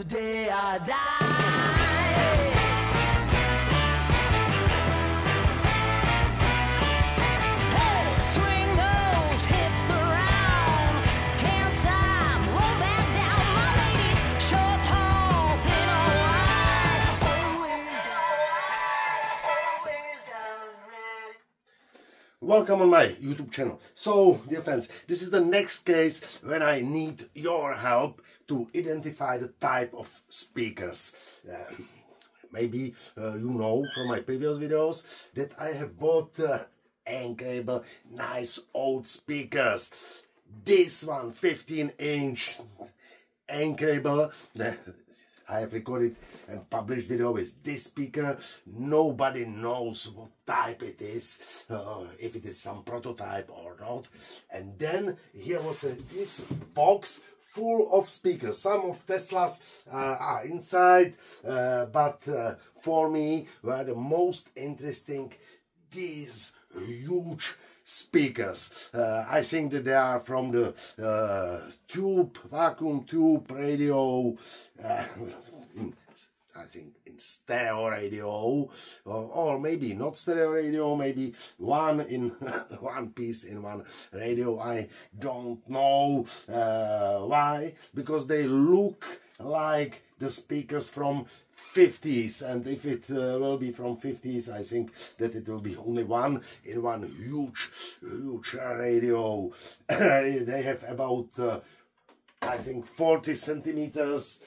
the day I die. Hey, swing those hips around. Can't stop, roll back down. My ladies, short, tall, thin or wide. Always down right. Welcome on my YouTube channel. So, dear friends, this is the next case when I need your help to identify the type of speakers. Maybe you know from my previous videos that I have bought Angelicaaudio nice old speakers. This one, 15-inch Angelicaaudio. I have recorded and published video with this speaker. Nobody knows what type it is, if it is some prototype or not. And then here was this box full of speakers. Some of Teslas are inside, but for me were the most interesting these huge speakers. I think that they are from the vacuum tube radio, I think in stereo radio, or maybe not stereo radio, maybe one in one piece in one radio. I don't know why, because they look like the speakers from 50s, and if it will be from 50s, I think that it will be only one in one huge radio. They have about I think 40 centimeters.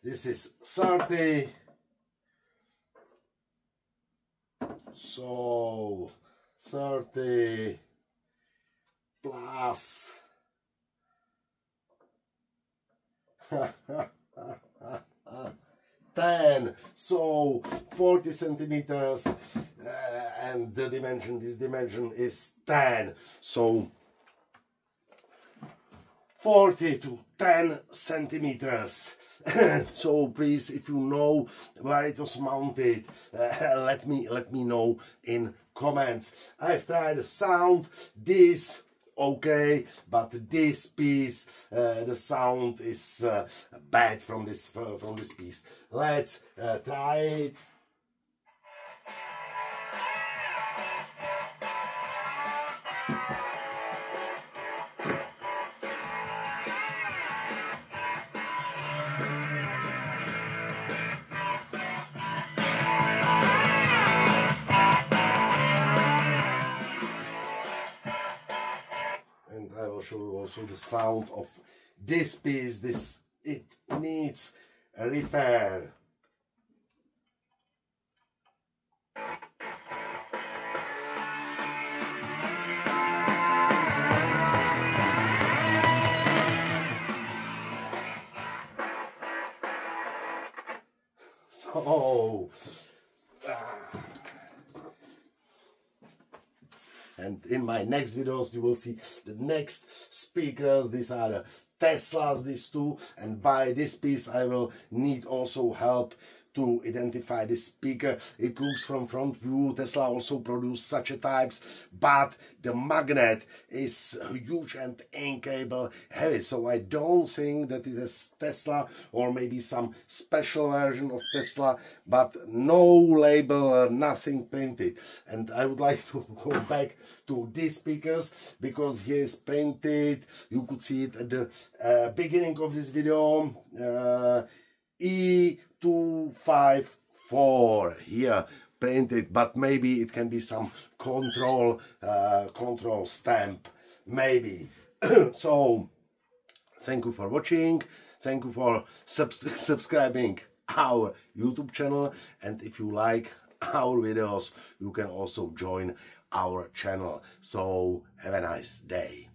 This is 30, so 30 plus 10, so 40 centimeters, and the dimension, this dimension is 10, so 40 to 10 centimeters. So please, if you know where it was mounted, let me know in comments. I've tried the sound, this okay, but this piece, the sound is bad from this piece. Let's try it. And I will show you also the sound of this piece. It needs a repair. So and in my next videos you will see the next speakers. These are the Teslas, these two, and by this piece I will need also help to identify this speaker. It looks from front view, Tesla also produced such a types, but the magnet is huge and Angelicaaudio heavy, so I don't think that it is Tesla, or maybe some special version of Tesla, but no label, nothing printed. And I would like to go back to these speakers, because here is printed, you could see it at the beginning of this video, E254 here printed, but maybe it can be some control stamp, maybe. So thank you for watching, thank you for subscribing our YouTube channel, and if you like our videos you can also join our channel. So have a nice day.